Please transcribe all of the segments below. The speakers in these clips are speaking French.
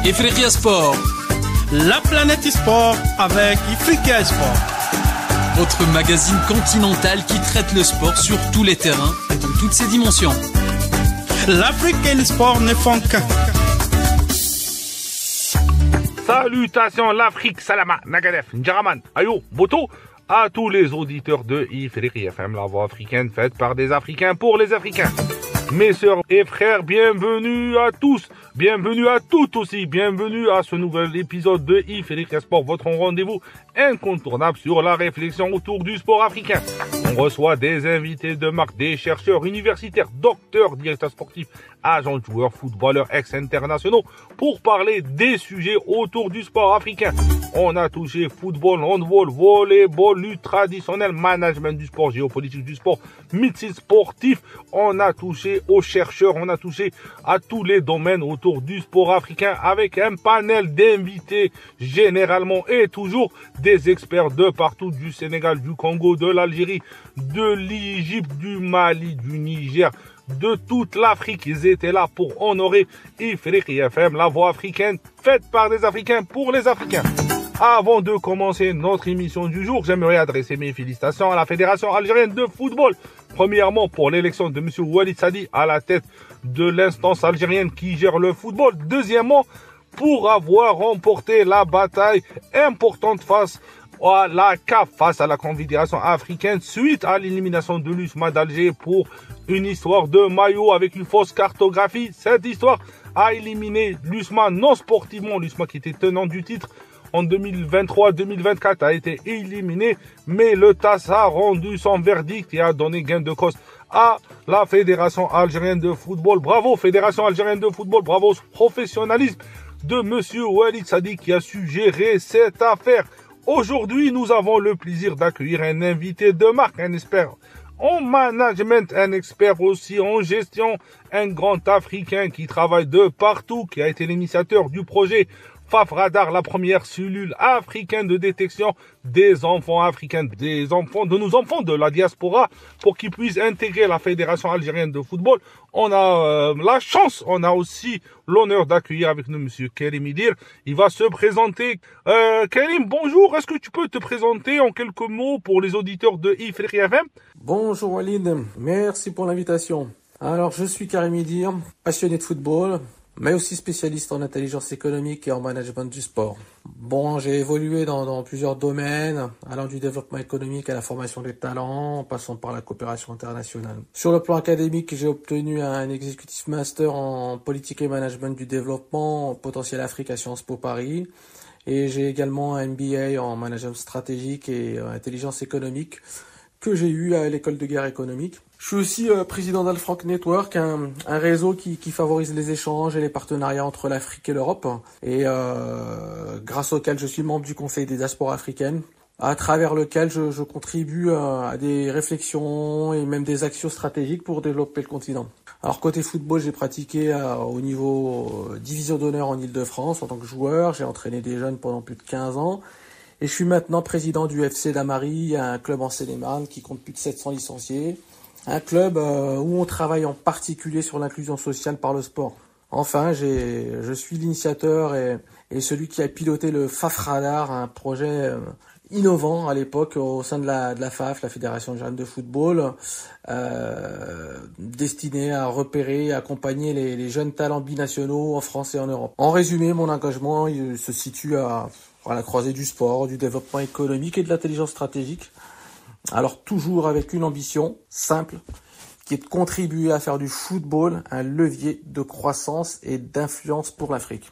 Ifriqiya Sport, la planète e-sport avec Ifriqiya Sport. Votre magazine continental qui traite le sport sur tous les terrains et dans toutes ses dimensions. L'Afrique et le sport ne font qu'un. Salutations l'Afrique, Salama, Nagadef, Ndjaraman, Ayo, Boto, à tous les auditeurs de Ifriqiya FM, la voix africaine faite par des Africains pour les Africains. Mes sœurs et frères, bienvenue à tous, bienvenue à toutes aussi, bienvenue à ce nouvel épisode de Ifriqiya Sport, votre rendez-vous incontournable sur la réflexion autour du sport africain. On reçoit des invités de marque, des chercheurs universitaires, docteurs, directeurs sportifs, agents de joueurs, footballeurs, ex-internationaux pour parler des sujets autour du sport africain. On a touché football, handball, volleyball, lutte traditionnelle, management du sport, géopolitique du sport, médecine sportif. On a touché aux chercheurs, on a touché à tous les domaines autour du sport africain avec un panel d'invités généralement et toujours des experts de partout, du Sénégal, du Congo, de l'Algérie, de l'Égypte, du Mali, du Niger, de toute l'Afrique. Ils étaient là pour honorer Ifriqiya FM, la voix africaine faite par des Africains pour les Africains. Avant de commencer notre émission du jour, j'aimerais adresser mes félicitations à la Fédération algérienne de football. Premièrement, pour l'élection de M. Walid Sadi à la tête de l'instance algérienne qui gère le football. Deuxièmement, pour avoir remporté la bataille importante face à la CAF, face à la Confédération africaine, suite à l'élimination de l'USMA d'Alger pour une histoire de maillot avec une fausse cartographie. Cette histoire a éliminé l'USMA non sportivement, l'USMA qui était tenant du titre en 2023-2024 a été éliminé, mais le TAS a rendu son verdict et a donné gain de cause à la Fédération algérienne de football. Bravo Fédération algérienne de football, bravo au professionnalisme de Monsieur Walid Sadi qui a su gérer cette affaire. Aujourd'hui, nous avons le plaisir d'accueillir un invité de marque, un expert en management, un expert aussi en gestion, un grand Africain qui travaille de partout, qui a été l'initiateur du projet FAF Radar, la première cellule africaine de détection des enfants africains, des enfants, de nos enfants de la diaspora, pour qu'ils puissent intégrer la Fédération algérienne de football. On a la chance, on a aussi l'honneur d'accueillir avec nous Monsieur Karim Idir. Il va se présenter. Karim, bonjour. Est-ce que tu peux te présenter en quelques mots pour les auditeurs de Ifriqiya FM? Bonjour Walid, merci pour l'invitation. Alors, je suis Karim Idir, passionné de football, mais aussi spécialiste en intelligence économique et en management du sport. Bon, j'ai évolué dans plusieurs domaines, allant du développement économique à la formation des talents, en passant par la coopération internationale. Sur le plan académique, j'ai obtenu un executive master en politique et management du développement, potentiel Afrique à Sciences Po Paris. Et j'ai également un MBA en management stratégique et intelligence économique que j'ai eu à l'école de guerre économique. Je suis aussi président d'Alfranc Network, un réseau qui favorise les échanges et les partenariats entre l'Afrique et l'Europe, et grâce auquel je suis membre du Conseil des diasporas africaines, à travers lequel je contribue à des réflexions et même des actions stratégiques pour développer le continent. Alors côté football, j'ai pratiqué au niveau division d'honneur en Île-de-France en tant que joueur, j'ai entraîné des jeunes pendant plus de 15 ans, et je suis maintenant président du FC Damary, un club en Seine-et-Marne qui compte plus de 700 licenciés. Un club où on travaille en particulier sur l'inclusion sociale par le sport. Enfin, je suis l'initiateur et celui qui a piloté le FAF Radar, un projet innovant à l'époque au sein de la FAF, la Fédération algérienne de football, destiné à repérer et accompagner les jeunes talents binationaux en France et en Europe. En résumé, mon engagement il se situe à la croisée du sport, du développement économique et de l'intelligence stratégique. Alors toujours avec une ambition simple, qui est de contribuer à faire du football un levier de croissance et d'influence pour l'Afrique.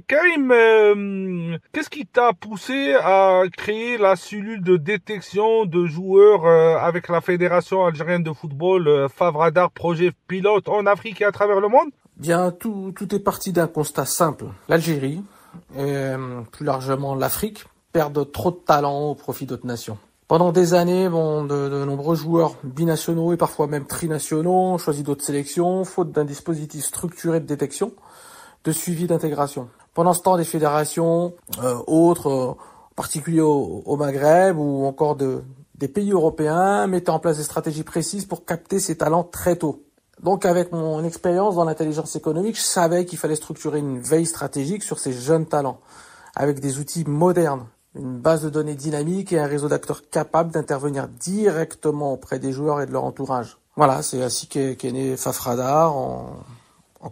Karim, qu'est-ce qui t'a poussé à créer la cellule de détection de joueurs avec la Fédération algérienne de football, FAF Radar, projet pilote en Afrique et à travers le monde? Bien, tout est parti d'un constat simple. L'Algérie, et plus largement l'Afrique, perdent trop de talent au profit d'autres nations. Pendant des années, de nombreux joueurs binationaux et parfois même trinationaux ont choisi d'autres sélections, faute d'un dispositif structuré de détection, de suivi d'intégration. Pendant ce temps, des fédérations autres, en particulier au Maghreb ou encore des pays européens mettaient en place des stratégies précises pour capter ces talents très tôt. Donc avec mon expérience dans l'intelligence économique, je savais qu'il fallait structurer une veille stratégique sur ces jeunes talents, avec des outils modernes, une base de données dynamique et un réseau d'acteurs capables d'intervenir directement auprès des joueurs et de leur entourage. Voilà, c'est ainsi qu'est né Fafradar en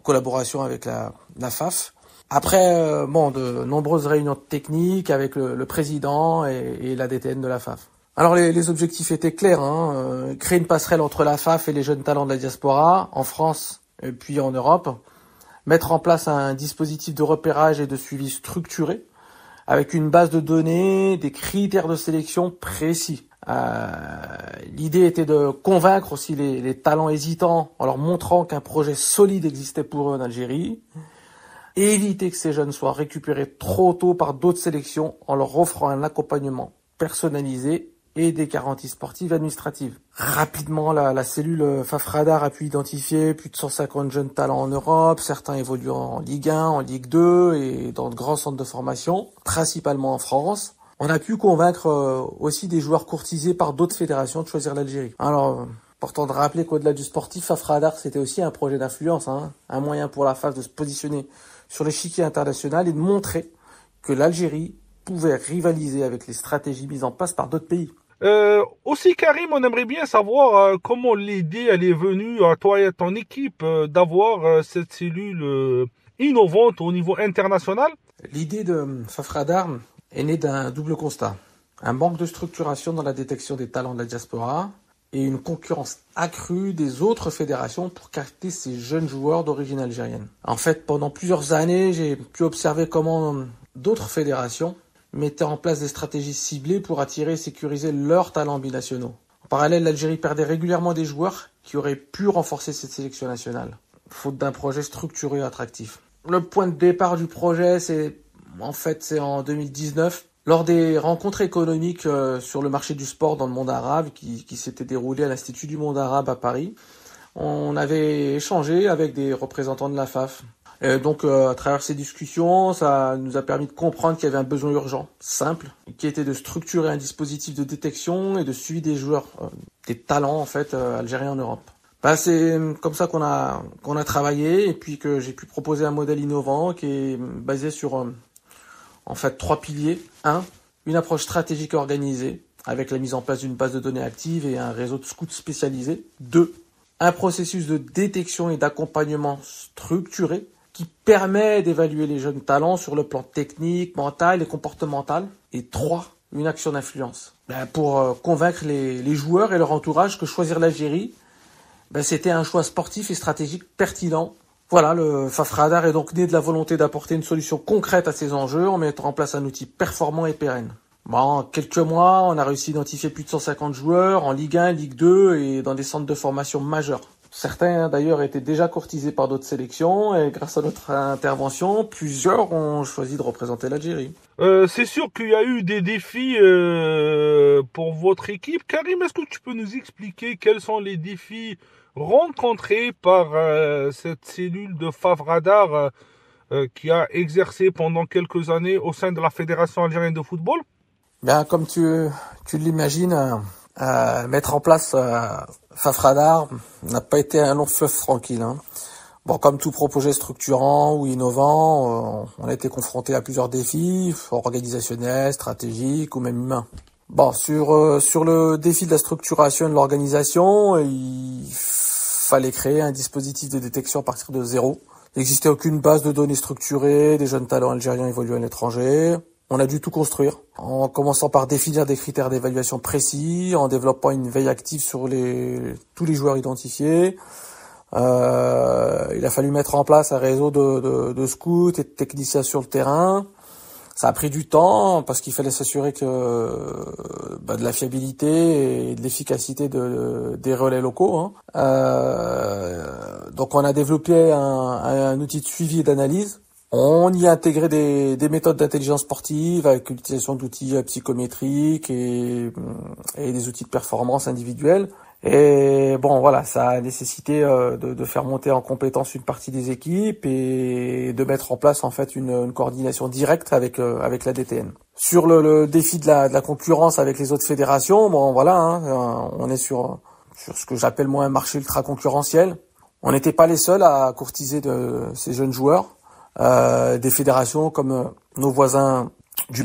collaboration avec la FAF. Après, de nombreuses réunions techniques avec le président et l'ADTN de la FAF. Alors les objectifs étaient clairs, créer une passerelle entre la FAF et les jeunes talents de la diaspora, en France et puis en Europe, mettre en place un dispositif de repérage et de suivi structuré, avec une base de données, des critères de sélection précis. L'idée était de convaincre aussi les talents hésitants en leur montrant qu'un projet solide existait pour eux en Algérie, et éviter que ces jeunes soient récupérés trop tôt par d'autres sélections en leur offrant un accompagnement personnalisé et des garanties sportives et administratives. Rapidement, la cellule Fafradar a pu identifier plus de 150 jeunes talents en Europe, certains évoluant en Ligue 1, en Ligue 2 et dans de grands centres de formation, principalement en France. On a pu convaincre aussi des joueurs courtisés par d'autres fédérations de choisir l'Algérie. Alors, important de rappeler qu'au-delà du sportif, Fafradar, c'était aussi un projet d'influence, un moyen pour la FAF de se positionner sur l'échiquier international et de montrer que l'Algérie pouvait rivaliser avec les stratégies mises en place par d'autres pays. Aussi, Karim, on aimerait bien savoir comment l'idée elle est venue à toi et à ton équipe d'avoir cette cellule innovante au niveau international. L'idée de Fafradar est née d'un double constat. Un manque de structuration dans la détection des talents de la diaspora et une concurrence accrue des autres fédérations pour capter ces jeunes joueurs d'origine algérienne. En fait, pendant plusieurs années, j'ai pu observer comment d'autres fédérations mettaient en place des stratégies ciblées pour attirer et sécuriser leurs talents binationaux. En parallèle, l'Algérie perdait régulièrement des joueurs qui auraient pu renforcer cette sélection nationale, faute d'un projet structuré et attractif. Le point de départ du projet, c'est en 2019, lors des rencontres économiques sur le marché du sport dans le monde arabe qui s'étaient déroulées à l'Institut du monde arabe à Paris. On avait échangé avec des représentants de la FAF. Et donc, à travers ces discussions, ça nous a permis de comprendre qu'il y avait un besoin urgent, simple, qui était de structurer un dispositif de détection et de suivi des joueurs, des talents algériens en Europe. C'est comme ça qu'on a travaillé et puis que j'ai pu proposer un modèle innovant qui est basé sur 3 piliers. 1, une approche stratégique organisée avec la mise en place d'une base de données active et un réseau de scouts spécialisés. 2, un processus de détection et d'accompagnement structuré qui permet d'évaluer les jeunes talents sur le plan technique, mental et comportemental. Et 3, une action d'influence pour convaincre les joueurs et leur entourage que choisir l'Algérie, c'était un choix sportif et stratégique pertinent. Voilà, le Fafradar est donc né de la volonté d'apporter une solution concrète à ces enjeux en mettant en place un outil performant et pérenne. En quelques mois, on a réussi à identifier plus de 150 joueurs en Ligue 1, Ligue 2 et dans des centres de formation majeurs. Certains, d'ailleurs, étaient déjà courtisés par d'autres sélections et grâce à notre intervention, plusieurs ont choisi de représenter l'Algérie. C'est sûr qu'il y a eu des défis pour votre équipe. Karim, est-ce que tu peux nous expliquer quels sont les défis rencontrés par cette cellule de Fafradar qui a exercé pendant quelques années au sein de la Fédération algérienne de football? Comme tu l'imagines, mettre en place Fafradar n'a pas été un long fleuve tranquille. Comme tout projet structurant ou innovant, on a été confronté à plusieurs défis organisationnels, stratégiques ou même humains. Sur le défi de la structuration et de l'organisation, il fallait créer un dispositif de détection à partir de zéro. Il n'existait aucune base de données structurée des jeunes talents algériens évoluant à l'étranger. On a dû tout construire, en commençant par définir des critères d'évaluation précis, en développant une veille active sur tous les joueurs identifiés. Il a fallu mettre en place un réseau de scouts et de techniciens sur le terrain. Ça a pris du temps parce qu'il fallait s'assurer que de la fiabilité et de l'efficacité des relais locaux. Donc on a développé un outil de suivi et d'analyse. On y a intégré des méthodes d'intelligence sportive avec l'utilisation d'outils psychométriques et des outils de performance individuelle. Et bon, voilà, ça a nécessité de faire monter en compétence une partie des équipes et de mettre en place en fait une coordination directe avec la DTN. Sur le défi de la concurrence avec les autres fédérations, bon voilà, on est sur ce que j'appelle moi un marché ultra concurrentiel. On n'était pas les seuls à courtiser de ces jeunes joueurs. Des fédérations comme nos voisins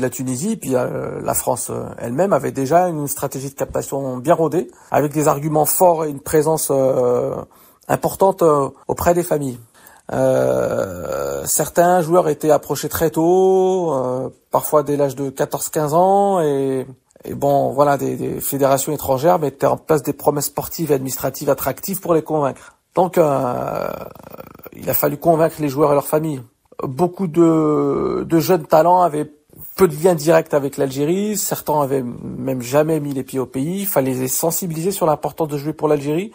la Tunisie, puis la France elle-même avait déjà une stratégie de captation bien rodée, avec des arguments forts et une présence importante auprès des familles. Certains joueurs étaient approchés très tôt, parfois dès l'âge de 14-15 ans, et bon, voilà, des fédérations étrangères mettaient en place des promesses sportives et administratives attractives pour les convaincre. Donc, il a fallu convaincre les joueurs et leurs familles. Beaucoup de jeunes talents avaient peu de liens directs avec l'Algérie. Certains avaient même jamais mis les pieds au pays. Il fallait les sensibiliser sur l'importance de jouer pour l'Algérie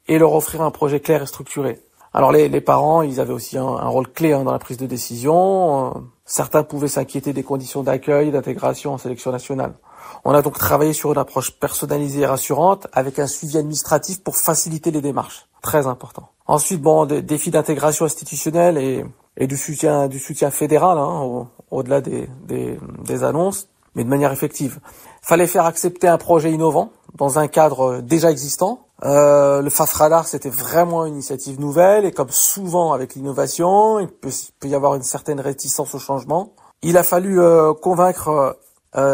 et leur offrir un projet clair et structuré. Alors les parents, ils avaient aussi un rôle clé dans la prise de décision. Certains pouvaient s'inquiéter des conditions d'accueil et d'intégration en sélection nationale. On a donc travaillé sur une approche personnalisée et rassurante avec un suivi administratif pour faciliter les démarches. Très important. Ensuite, bon, des défis d'intégration institutionnelle et du soutien fédéral, au-delà des annonces, mais de manière effective. Fallait faire accepter un projet innovant dans un cadre déjà existant. Le FAF Radar, c'était vraiment une initiative nouvelle, et comme souvent avec l'innovation, il peut y avoir une certaine réticence au changement. Il a fallu convaincre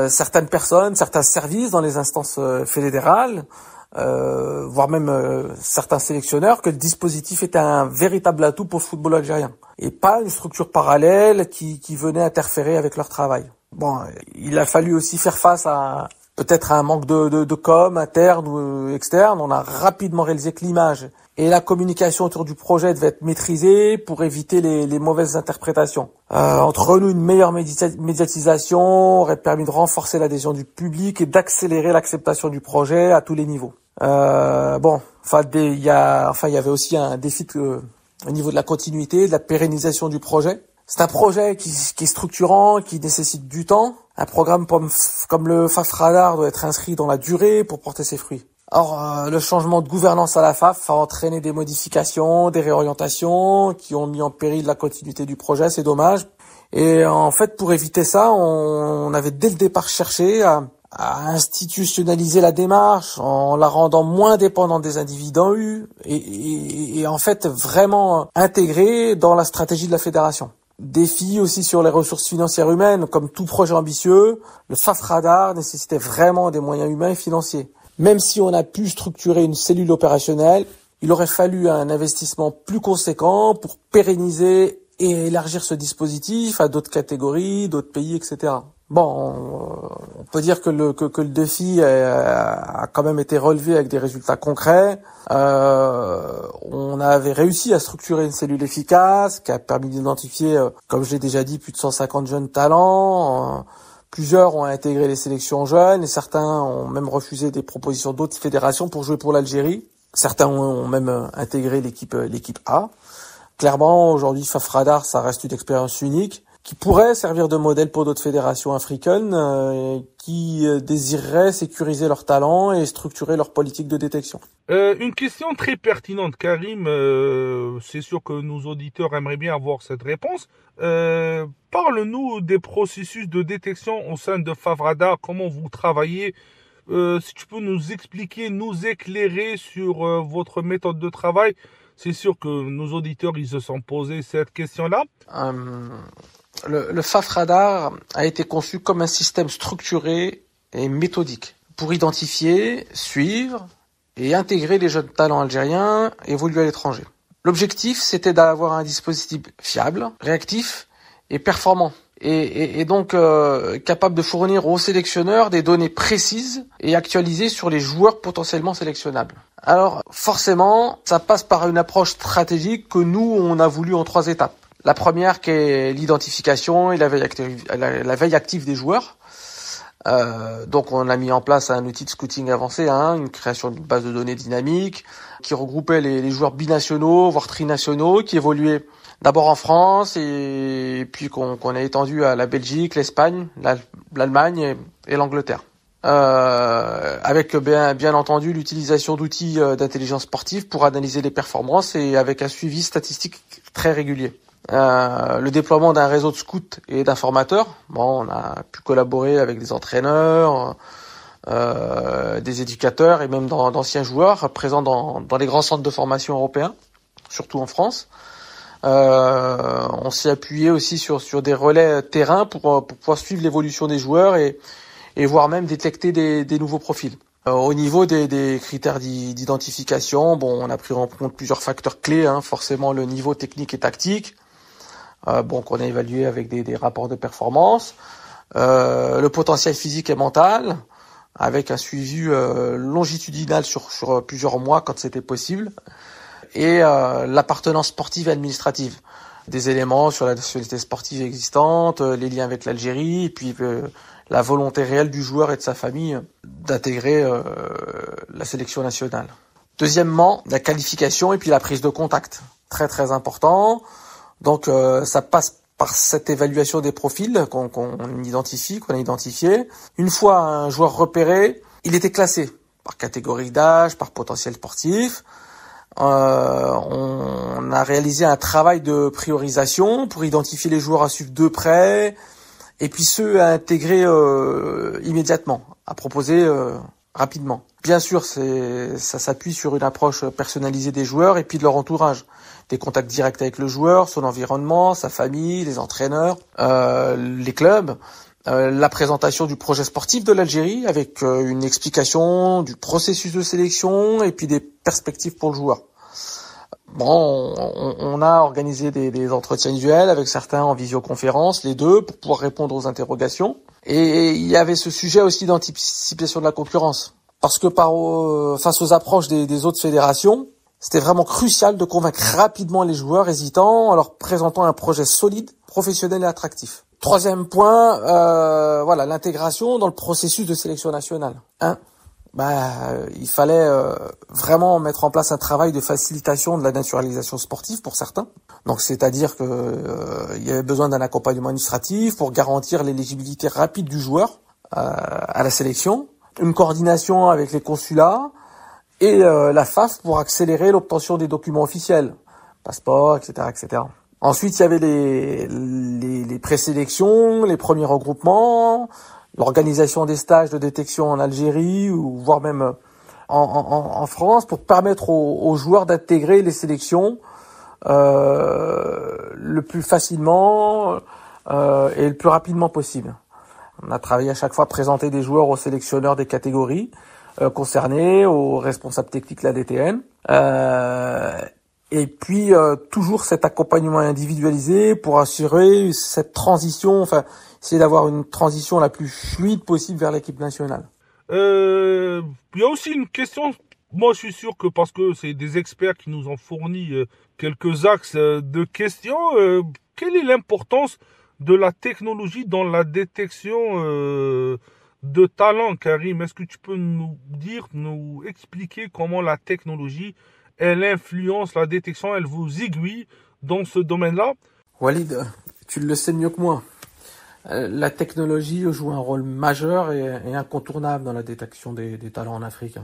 certaines personnes, certains services dans les instances fédérales, voire même certains sélectionneurs, que le dispositif était un véritable atout pour le football algérien et pas une structure parallèle qui venait interférer avec leur travail. Bon, il a fallu aussi faire face à peut-être un manque de com interne ou externe. On a rapidement réalisé que l'image et la communication autour du projet devaient être maîtrisées pour éviter les mauvaises interprétations. Entre nous, une meilleure médiatisation aurait permis de renforcer l'adhésion du public et d'accélérer l'acceptation du projet à tous les niveaux. Il y avait aussi un défi au niveau de la continuité, de la pérennisation du projet. C'est un projet qui est structurant, qui nécessite du temps. Un programme comme le FAF Radar doit être inscrit dans la durée pour porter ses fruits. Or, le changement de gouvernance à la FAF a entraîné des modifications, des réorientations qui ont mis en péril la continuité du projet. C'est dommage. Et en fait, pour éviter ça, on avait dès le départ cherché à institutionnaliser la démarche en la rendant moins dépendante des individus et en fait vraiment intégrée dans la stratégie de la fédération. Défi aussi sur les ressources financières humaines. Comme tout projet ambitieux, le FAF Radar nécessitait vraiment des moyens humains et financiers. Même si on a pu structurer une cellule opérationnelle, il aurait fallu un investissement plus conséquent pour pérenniser et élargir ce dispositif à d'autres catégories, d'autres pays, etc. Bon, on peut dire que le défi a quand même été relevé avec des résultats concrets. On avait réussi à structurer une cellule efficace qui a permis d'identifier, comme je l'ai déjà dit, plus de 150 jeunes talents. Plusieurs ont intégré les sélections jeunes et certains ont même refusé des propositions d'autres fédérations pour jouer pour l'Algérie. Certains ont même intégré l'équipe A. Clairement, aujourd'hui, FAF Radar, ça reste une expérience unique qui pourrait servir de modèle pour d'autres fédérations africaines qui désireraient sécuriser leurs talents et structurer leur politique de détection. Une question très pertinente, Karim. C'est sûr que nos auditeurs aimeraient bien avoir cette réponse. Parle-nous des processus de détection au sein de FAF Radar. Comment vous travaillez? Si tu peux nous expliquer, nous éclairer sur votre méthode de travail. C'est sûr que nos auditeurs, ils se sont posés cette question-là. Le FAF Radar a été conçu comme un système structuré et méthodique pour identifier, suivre et intégrer les jeunes talents algériens évolués à l'étranger. L'objectif, c'était d'avoir un dispositif fiable, réactif et performant. Et donc capable de fournir aux sélectionneurs des données précises et actualisées sur les joueurs potentiellement sélectionnables. Alors forcément, ça passe par une approche stratégique que nous, on a voulu en 3 étapes. La première qui est l'identification et la veille active des joueurs. Donc on a mis en place un outil de scouting avancé, une création d'une base de données dynamique qui regroupait les joueurs binationaux, voire trinationaux, qui évoluaient d'abord en France et puis qu'on a étendu à la Belgique, l'Espagne, l'Allemagne et l'Angleterre. avec bien entendu l'utilisation d'outils d'intelligence sportive pour analyser les performances et avec un suivi statistique très régulier. Le déploiement d'un réseau de scouts et d'informateurs. Bon, on a pu collaborer avec des entraîneurs, des éducateurs et même d'anciens joueurs présents dans les grands centres de formation européens, surtout en France. On s'est appuyé aussi sur des relais terrain pour pouvoir suivre l'évolution des joueurs et voire même détecter des nouveaux profils. Au niveau des critères d'identification, bon, on a pris en compte plusieurs facteurs clés, forcément le niveau technique et tactique, qu'on a évalué avec des rapports de performance, le potentiel physique et mental, avec un suivi longitudinal sur plusieurs mois quand c'était possible, et l'appartenance sportive et administrative. Des éléments sur la nationalité sportive existante, les liens avec l'Algérie, et puis la volonté réelle du joueur et de sa famille d'intégrer la sélection nationale. Deuxièmement, la qualification et puis la prise de contact. Très très important. Donc ça passe par cette évaluation des profils qu'on a identifié. Une fois un joueur repéré, il était classé par catégorie d'âge, par potentiel sportif. On a réalisé un travail de priorisation pour identifier les joueurs à suivre de près et puis ceux à intégrer immédiatement, à proposer rapidement. Bien sûr, ça s'appuie sur une approche personnalisée des joueurs et puis de leur entourage. Des contacts directs avec le joueur, son environnement, sa famille, les entraîneurs, les clubs. La présentation du projet sportif de l'Algérie avec une explication du processus de sélection et puis des perspectives pour le joueur. Bon, on a organisé des entretiens visuels avec certains en visioconférence, les deux, pour pouvoir répondre aux interrogations. Et il y avait ce sujet aussi d'anticipation de la concurrence. Parce que face aux approches des autres fédérations, c'était vraiment crucial de convaincre rapidement les joueurs hésitants en leur présentant un projet solide, professionnel et attractif. Troisième point, l'intégration dans le processus de sélection nationale. Il fallait vraiment mettre en place un travail de facilitation de la naturalisation sportive pour certains. Donc c'est-à-dire que il y avait besoin d'un accompagnement administratif pour garantir l'éligibilité rapide du joueur à la sélection, une coordination avec les consulats et la FAF pour accélérer l'obtention des documents officiels, passeport, etc., etc. Ensuite, il y avait les présélections, les premiers regroupements, l'organisation des stages de détection en Algérie ou voire même en France pour permettre aux joueurs d'intégrer les sélections le plus facilement et le plus rapidement possible. On a travaillé à chaque fois à présenter des joueurs aux sélectionneurs des catégories concernées, aux responsables techniques de la DTN. Et puis toujours cet accompagnement individualisé pour assurer cette transition, essayer d'avoir une transition la plus fluide possible vers l'équipe nationale. Il y a aussi une question, moi je suis sûr que parce que c'est des experts qui nous ont fourni quelques axes de questions, quelle est l'importance de la technologie dans la détection de talent, Karim? Est-ce que tu peux nous expliquer comment la technologie elle influence la détection, elle vous aiguille dans ce domaine-là? Walid, tu le sais mieux que moi. La technologie joue un rôle majeur et incontournable dans la détection des talents en Afrique.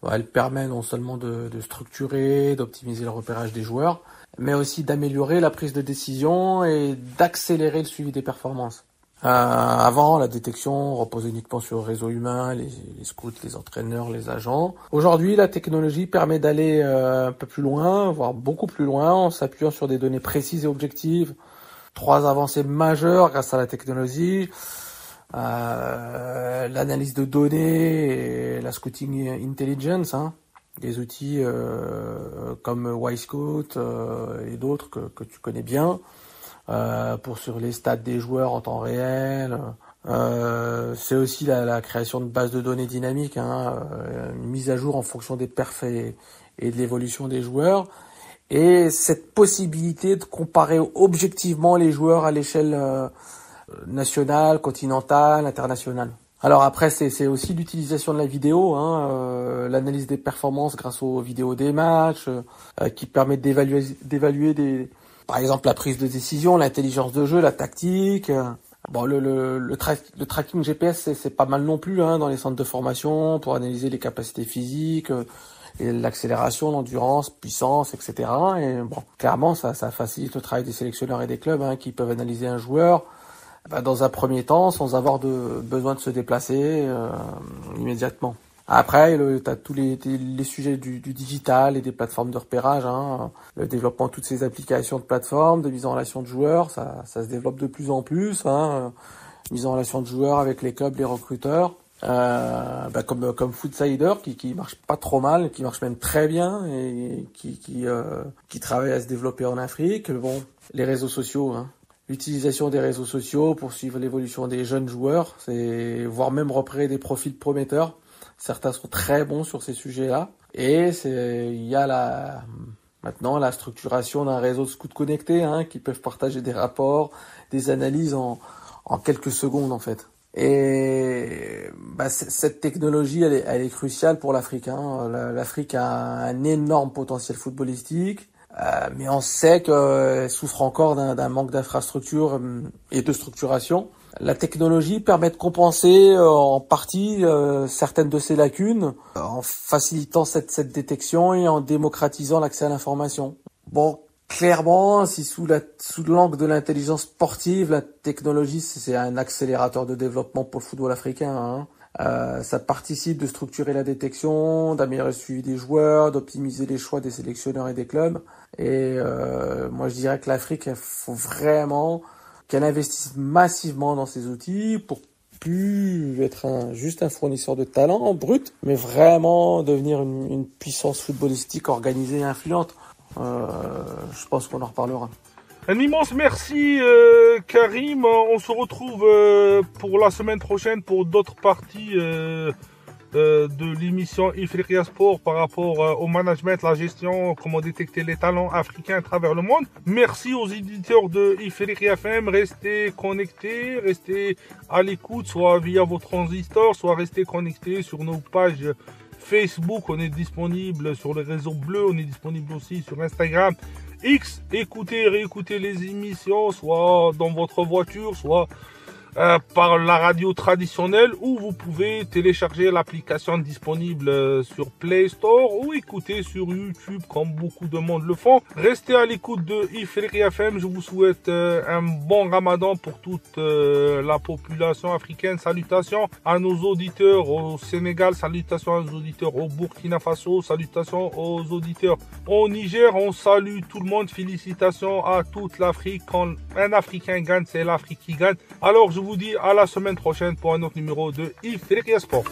Elle permet non seulement de structurer, d'optimiser le repérage des joueurs, mais aussi d'améliorer la prise de décision et d'accélérer le suivi des performances. Avant, la détection reposait uniquement sur le réseau humain, les scouts, les entraîneurs, les agents. Aujourd'hui, la technologie permet d'aller un peu plus loin, voire beaucoup plus loin, en s'appuyant sur des données précises et objectives. 3 avancées majeures grâce à la technologie. L'analyse de données et la scouting intelligence, des outils comme Wisecout et d'autres que tu connais bien. Pour sur les stats des joueurs en temps réel. C'est aussi la création de bases de données dynamiques, une mise à jour en fonction des perfs et de l'évolution des joueurs. Et cette possibilité de comparer objectivement les joueurs à l'échelle nationale, continentale, internationale. Alors après, c'est aussi l'utilisation de la vidéo, l'analyse des performances grâce aux vidéos des matchs, qui permettent d'évaluer par exemple la prise de décision, l'intelligence de jeu, la tactique. Bon, le tracking GPS, c'est pas mal non plus dans les centres de formation pour analyser les capacités physiques, et l'accélération, l'endurance, puissance, etc. Et bon, clairement, ça facilite le travail des sélectionneurs et des clubs qui peuvent analyser un joueur dans un premier temps sans avoir besoin de se déplacer immédiatement. Après, t'as tous les sujets du digital et des plateformes de repérage, le développement de toutes ces applications de plateformes, de mise en relation de joueurs, ça se développe de plus en plus, mise en relation de joueurs avec les clubs, les recruteurs, comme Foodsider qui marche pas trop mal, qui marche même très bien et qui travaille à se développer en Afrique. Bon, les réseaux sociaux, l'utilisation des réseaux sociaux pour suivre l'évolution des jeunes joueurs, voire même repérer des profils prometteurs. Certains sont très bons sur ces sujets-là. Et il y a maintenant la structuration d'un réseau de scouts connectés qui peuvent partager des rapports, des analyses en quelques secondes en fait. Et cette technologie, elle est cruciale pour l'Afrique. L'Afrique a un énorme potentiel footballistique, mais on sait qu'elle souffre encore d'un manque d'infrastructures et de structuration. La technologie permet de compenser en partie certaines de ces lacunes en facilitant cette détection et en démocratisant l'accès à l'information. Bon, clairement, si sous l'angle de l'intelligence sportive, la technologie c'est un accélérateur de développement pour le football africain. Ça participe de structurer la détection, d'améliorer le suivi des joueurs, d'optimiser les choix des sélectionneurs et des clubs. Et moi je dirais que l'Afrique, il faut vraiment qu'elle investisse massivement dans ces outils pour plus être juste un fournisseur de talent brut, mais vraiment devenir une puissance footballistique organisée et influente. Je pense qu'on en reparlera. Un immense merci Karim, on se retrouve pour la semaine prochaine pour d'autres parties de l'émission Ifriqiya Sport par rapport au management, la gestion, comment détecter les talents africains à travers le monde. Merci aux éditeurs de Ifriqiya FM, restez connectés, restez à l'écoute, soit via vos transistors, soit restez connectés sur nos pages Facebook, on est disponible sur les réseaux bleus, on est disponible aussi sur Instagram, X, écoutez, réécoutez les émissions, soit dans votre voiture, soit par la radio traditionnelle, ou vous pouvez télécharger l'application disponible sur Play Store ou écouter sur YouTube comme beaucoup de monde le font. Restez à l'écoute de Ifriqiya FM, je vous souhaite un bon Ramadan pour toute la population africaine. Salutations à nos auditeurs au Sénégal, salutations à nos auditeurs au Burkina Faso, salutations aux auditeurs au Niger. On salue tout le monde, félicitations à toute l'Afrique. Quand un Africain gagne, c'est l'Afrique qui gagne. Alors je vous dis à la semaine prochaine pour un autre numéro de Ifriqiya Sport.